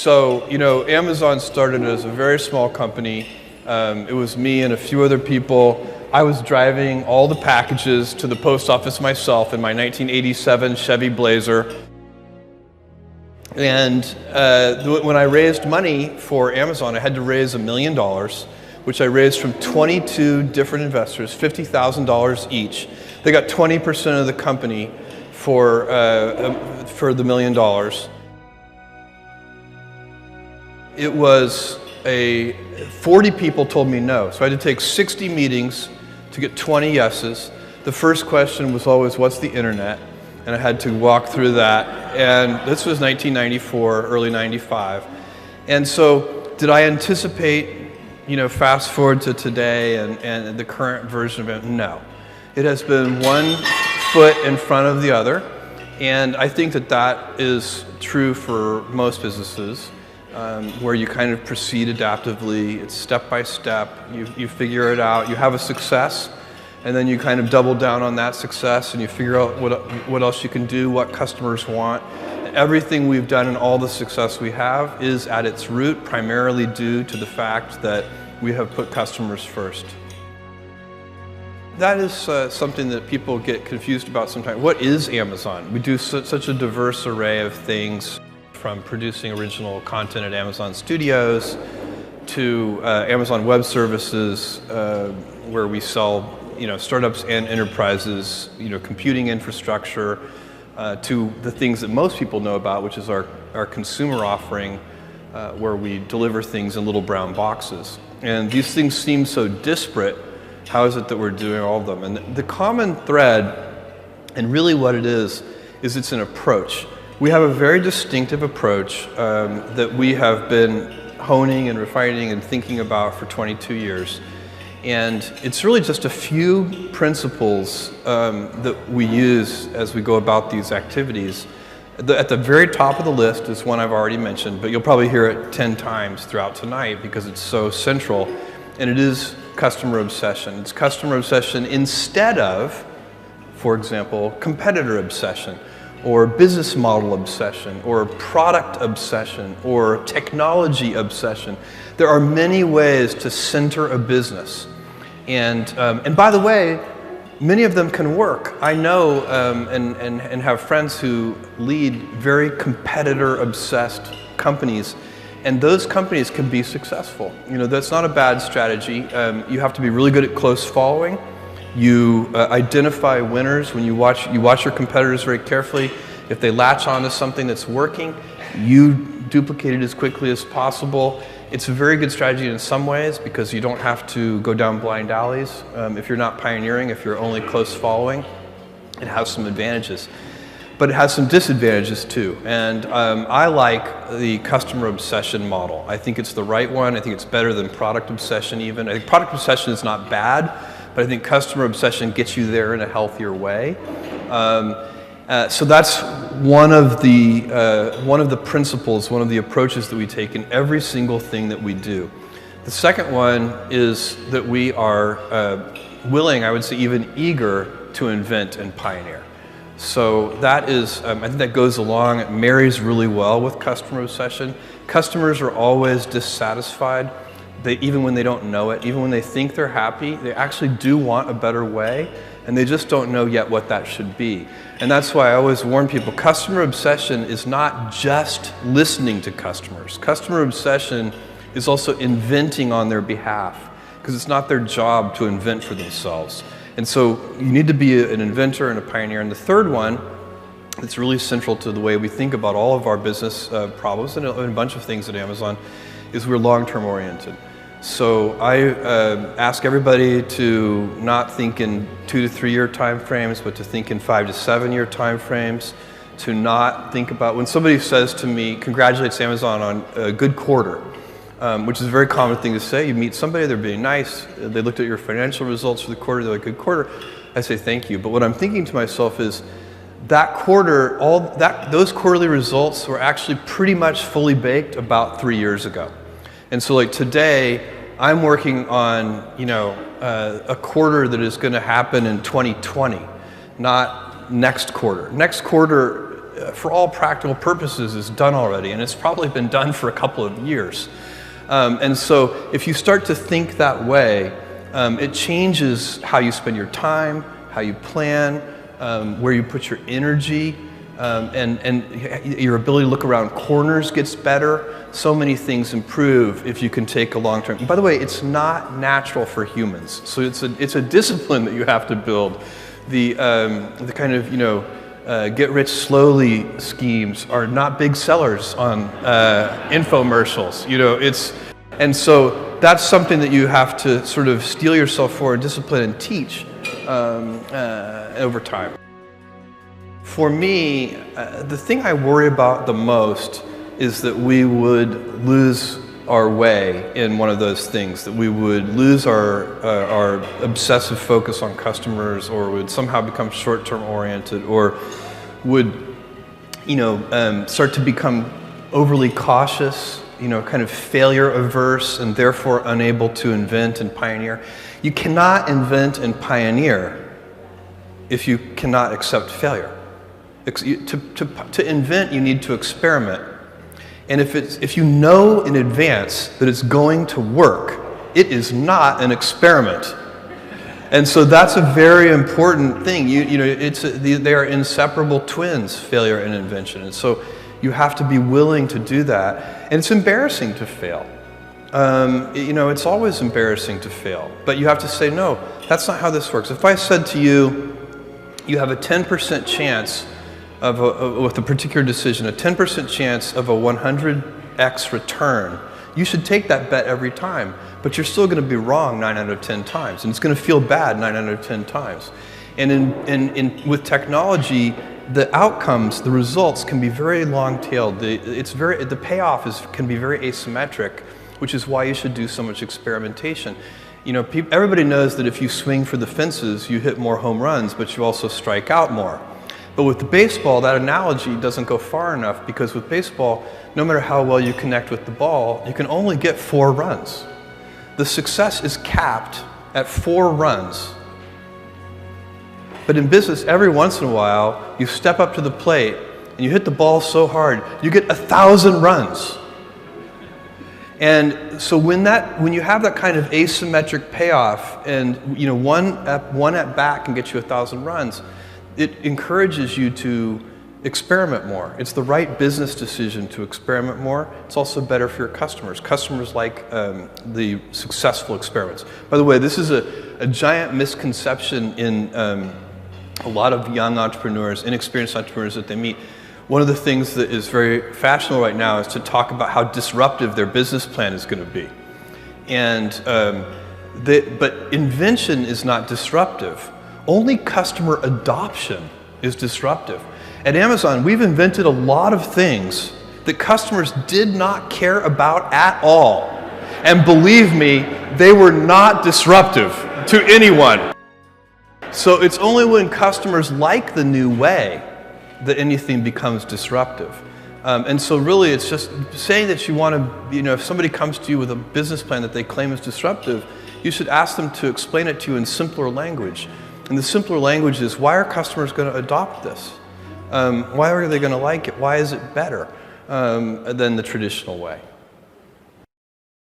So, Amazon started as a very small company. It was me and a few other people. I was driving all the packages to the post office myself in my 1987 Chevy Blazer. And when I raised money for Amazon, I had to raise $1 million, which I raised from 22 different investors, $50,000 each. They got 20% of the company for the $1 million. It was 40 people told me no, so I had to take 60 meetings to get 20 yeses. The first question was always, what's the internet? And I had to walk through that. And this was 1994, early 95. And so did I anticipate, fast forward to today and the current version of it? No. It has been one foot in front of the other. And I think that is true for most businesses, where you kind of proceed adaptively. It's step by step. You figure it out. You have a success. And then you kind of double down on that success and you figure out what else you can do, what customers want. Everything we've done and all the success we have is at its root primarily due to the fact that we have put customers first. That is something that people get confused about sometimes. What is Amazon? We do such a diverse array of things, from producing original content at Amazon Studios to Amazon Web Services, where we sell startups and enterprises, computing infrastructure, to the things that most people know about, which is our consumer offering, where we deliver things in little brown boxes. And these things seem so disparate. How is it that we're doing all of them? And the common thread, and really what it is it's an approach. We have a very distinctive approach that we have been honing and refining and thinking about for 22 years. And it's really just a few principles that we use as we go about these activities. At the very top of the list is one I've already mentioned, but you'll probably hear it 10 times throughout tonight because it's so central, and it is customer obsession. It's customer obsession instead of, for example, competitor obsession, or business model obsession, or product obsession, or technology obsession. There are many ways to center a business. And by the way, many of them can work. I know and have friends who lead very competitor-obsessed companies, and those companies can be successful. That's not a bad strategy. You have to be really good at close following. You identify winners when you watch your competitors very carefully. If they latch onto something that's working, you duplicate it as quickly as possible. It's a very good strategy in some ways because you don't have to go down blind alleys. If you're not pioneering, if you're only close following, it has some advantages. But it has some disadvantages too. And I like the customer obsession model. I think it's the right one. I think it's better than product obsession even. I think product obsession is not bad, but I think customer obsession gets you there in a healthier way. So that's one of the principles, one of the approaches that we take in every single thing that we do. The second one is that we are willing, I would say even eager, to invent and pioneer. So that is, I think that goes along, it marries really well with customer obsession. Customers are always dissatisfied. Even when they don't know it, even when they think they're happy, they actually do want a better way, and they just don't know yet what that should be. And that's why I always warn people, customer obsession is not just listening to customers. Customer obsession is also inventing on their behalf, because it's not their job to invent for themselves. And so you need to be an inventor and a pioneer. And the third one, that's really central to the way we think about all of our business problems and a bunch of things at Amazon, is we're long-term oriented. So I ask everybody to not think in 2 to 3 year time frames, but to think in 5 to 7 year time frames. To not think about, when somebody says to me, congratulates Amazon on a good quarter, which is a very common thing to say. You meet somebody, they're being nice, they looked at your financial results for the quarter, they're like, good quarter. I say thank you. But what I'm thinking to myself is, that quarter, those quarterly results were actually pretty much fully baked about 3 years ago. And so like today, I'm working on a quarter that is going to happen in 2020, not next quarter. Next quarter for all practical purposes, is done already, and it's probably been done for a couple of years. And so if you start to think that way, it changes how you spend your time, how you plan, where you put your energy, and your ability to look around corners gets better. So many things improve if you can take a long-term. And by the way, it's not natural for humans. So it's a discipline that you have to build. The kind of, get rich slowly schemes are not big sellers on infomercials. And so that's something that you have to sort of steel yourself for, and discipline and teach over time. For me, the thing I worry about the most is that we would lose our way in one of those things, that we would lose our obsessive focus on customers, or would somehow become short-term oriented, or would start to become overly cautious, kind of failure averse, and therefore unable to invent and pioneer. You cannot invent and pioneer if you cannot accept failure. To invent, you need to experiment. And if you know in advance that it's going to work, it is not an experiment. And so that's a very important thing. They are inseparable twins, failure and invention. And so you have to be willing to do that. And it's embarrassing to fail. It's always embarrassing to fail. But you have to say, no, that's not how this works. If I said to you, you have a 10% chance with a particular decision, a 10% chance of a 100x return, you should take that bet every time. But you're still going to be wrong 9 out of 10 times. And it's going to feel bad 9 out of 10 times. And with technology, the outcomes, the results can be very long-tailed. The payoff can be very asymmetric, which is why you should do so much experimentation. Everybody knows that if you swing for the fences, you hit more home runs, but you also strike out more. But with the baseball, that analogy doesn't go far enough, because with baseball, no matter how well you connect with the ball, you can only get 4 runs. The success is capped at 4 runs. But in business, every once in a while, you step up to the plate and you hit the ball so hard, you get 1,000 runs. And so when you have that kind of asymmetric payoff, and one at bat can get you 1,000 runs, it encourages you to experiment more. It's the right business decision to experiment more. It's also better for your customers. Customers like the successful experiments. By the way, this is a giant misconception in a lot of young entrepreneurs, inexperienced entrepreneurs that they meet. One of the things that is very fashionable right now is to talk about how disruptive their business plan is going to be. But invention is not disruptive. Only customer adoption is disruptive. At Amazon, we've invented a lot of things that customers did not care about at all. And believe me, they were not disruptive to anyone. So it's only when customers like the new way that anything becomes disruptive. And so really, it's just saying that you want to, if somebody comes to you with a business plan that they claim is disruptive, you should ask them to explain it to you in simpler language. And the simpler language is, why are customers going to adopt this? Why are they going to like it? Why is it better than the traditional way?